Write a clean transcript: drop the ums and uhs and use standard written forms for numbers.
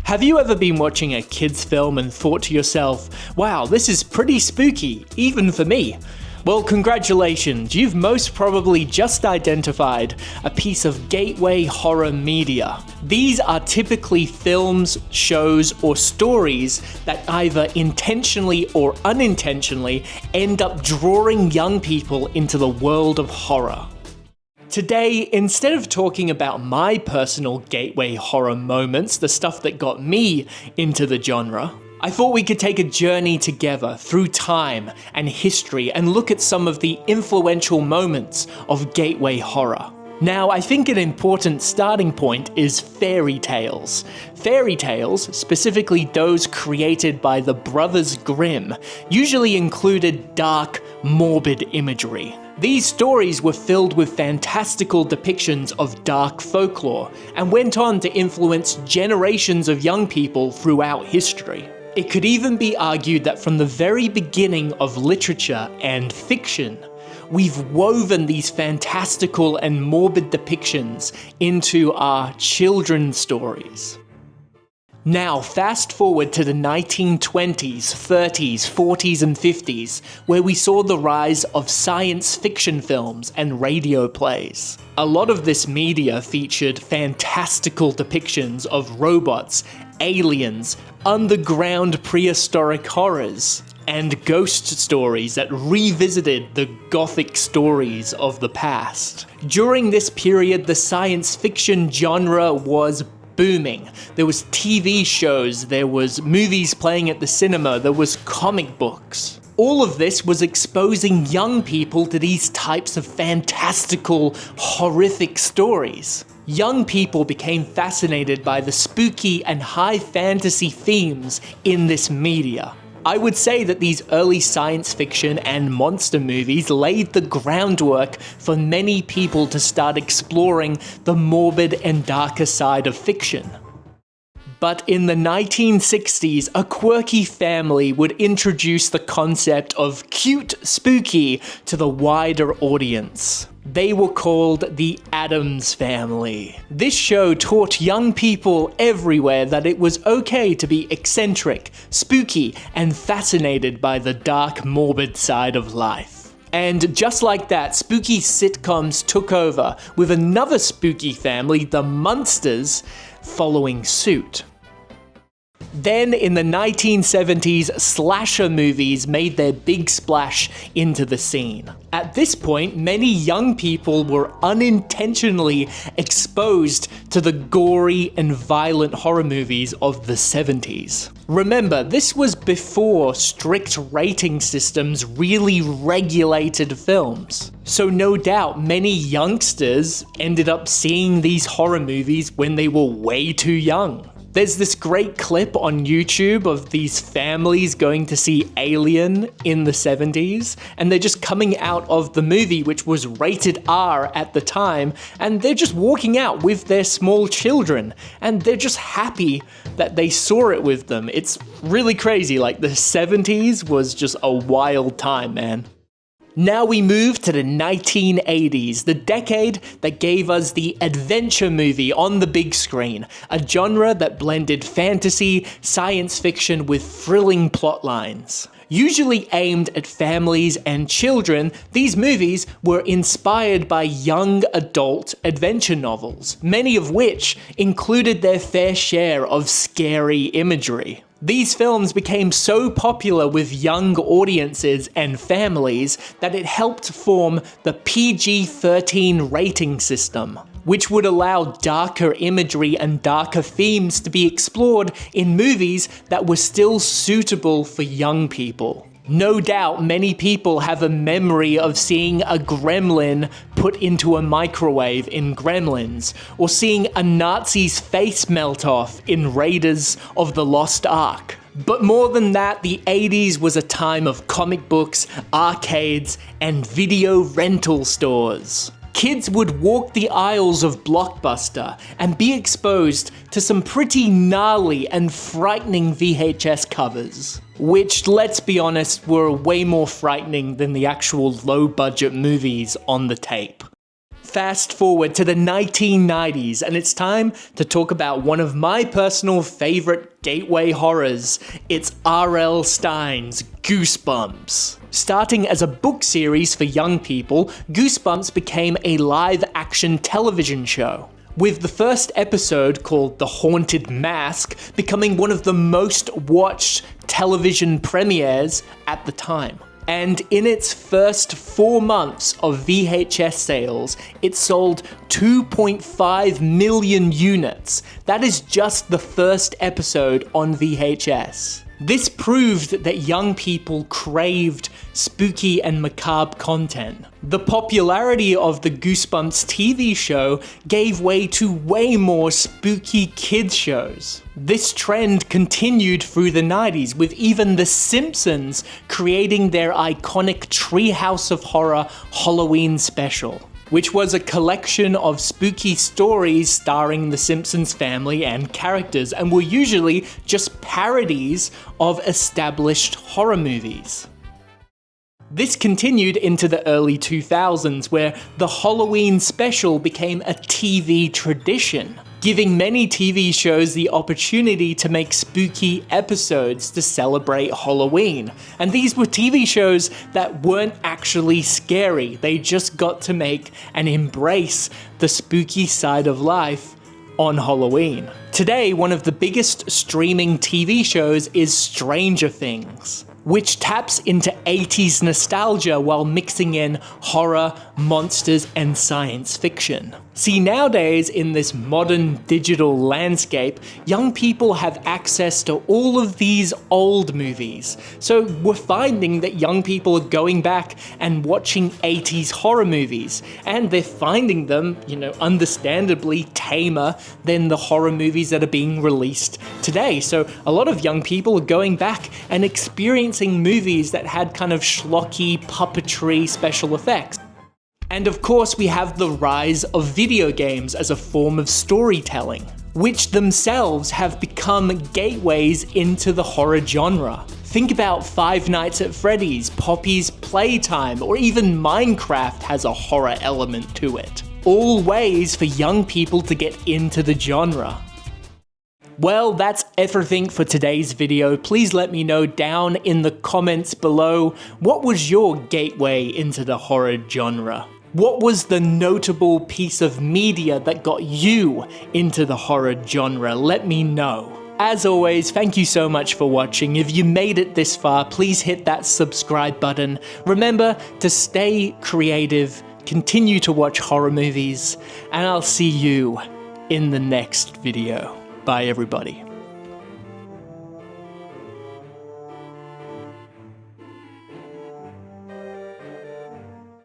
Have you ever been watching a kids film and thought to yourself, wow, this is pretty spooky, even for me? Well, congratulations, you've most probably just identified a piece of gateway horror media. These are typically films, shows, or stories that either intentionally or unintentionally end up drawing young people into the world of horror. Today, instead of talking about my personal gateway horror moments, the stuff that got me into the genre, I thought we could take a journey together through time and history and look at some of the influential moments of gateway horror. Now, I think an important starting point is fairy tales. Fairy tales, specifically those created by the Brothers Grimm, usually included dark, morbid imagery. These stories were filled with fantastical depictions of dark folklore and went on to influence generations of young people throughout history. It could even be argued that from the very beginning of literature and fiction, we've woven these fantastical and morbid depictions into our children's stories. Now, fast forward to the 1920s, 30s, 40s, and 50s, where we saw the rise of science fiction films and radio plays. A lot of this media featured fantastical depictions of robots, aliens, underground prehistoric horrors, and ghost stories that revisited the gothic stories of the past. During this period, the science fiction genre was booming. There was TV shows, there was movies playing at the cinema, there was comic books. All of this was exposing young people to these types of fantastical, horrific stories. Young people became fascinated by the spooky and high fantasy themes in this media. I would say that these early science fiction and monster movies laid the groundwork for many people to start exploring the morbid and darker side of fiction. But in the 1960s, a quirky family would introduce the concept of cute spooky to the wider audience. They were called the Addams Family. This show taught young people everywhere that it was okay to be eccentric, spooky, and fascinated by the dark, morbid side of life. And just like that, spooky sitcoms took over, with another spooky family, the Munsters, following suit. Then in the 1970s, slasher movies made their big splash into the scene. At this point, many young people were unintentionally exposed to the gory and violent horror movies of the 70s. Remember, this was before strict rating systems really regulated films. So no doubt many youngsters ended up seeing these horror movies when they were way too young. There's this great clip on YouTube of these families going to see Alien in the 70s, and they're just coming out of the movie, which was rated R at the time, and they're just walking out with their small children, and they're just happy that they saw it with them. It's really crazy, like the 70s was just a wild time, man. Now we move to the 1980s, the decade that gave us the adventure movie on the big screen, a genre that blended fantasy, science fiction with thrilling plot lines. Usually aimed at families and children, these movies were inspired by young adult adventure novels, many of which included their fair share of scary imagery. These films became so popular with young audiences and families that it helped form the PG-13 rating system, which would allow darker imagery and darker themes to be explored in movies that were still suitable for young people. No doubt many people have a memory of seeing a gremlin put into a microwave in Gremlins, or seeing a Nazi's face melt off in Raiders of the Lost Ark. But more than that, the 80s was a time of comic books, arcades, and video rental stores. Kids would walk the aisles of Blockbuster and be exposed to some pretty gnarly and frightening VHS covers, which, let's be honest, were way more frightening than the actual low-budget movies on the tape. fast forward to the 1990s, and it's time to talk about one of my personal favorite gateway horrors. It's R.L. Stine's Goosebumps. Starting as a book series for young people, Goosebumps became a live-action television show, with the first episode, called The Haunted Mask, becoming one of the most watched television premieres at the time. And in its first 4 months of VHS sales, it sold 2.5 million units. That is just the first episode on VHS. This proved that young people craved spooky and macabre content. The popularity of the Goosebumps TV show gave way to way more spooky kids shows. This trend continued through the 90s, with even The Simpsons creating their iconic Treehouse of Horror Halloween special, which was a collection of spooky stories starring the Simpsons family and characters, and were usually just parodies of established horror movies. This continued into the early 2000s, where the Halloween special became a TV tradition, giving many TV shows the opportunity to make spooky episodes to celebrate Halloween. And these were TV shows that weren't actually scary, they just got to make and embrace the spooky side of life on Halloween. Today, one of the biggest streaming TV shows is Stranger Things, which taps into 80s nostalgia while mixing in horror, monsters, and science fiction. See, nowadays, in this modern digital landscape, young people have access to all of these old movies. So we're finding that young people are going back and watching 80s horror movies, and they're finding them, understandably tamer than the horror movies that are being released today. So a lot of young people are going back and experiencing movies that had kind of schlocky puppetry special effects. And of course, we have the rise of video games as a form of storytelling, which themselves have become gateways into the horror genre. Think about Five Nights at Freddy's, Poppy's Playtime, or even Minecraft has a horror element to it. All ways for young people to get into the genre. Well, that's everything for today's video. Please let me know down in the comments below, what was your gateway into the horror genre? What was the notable piece of media that got you into the horror genre? Let me know. As always, thank you so much for watching. If you made it this far, please hit that subscribe button. Remember to stay creative, continue to watch horror movies, and I'll see you in the next video. Bye, everybody.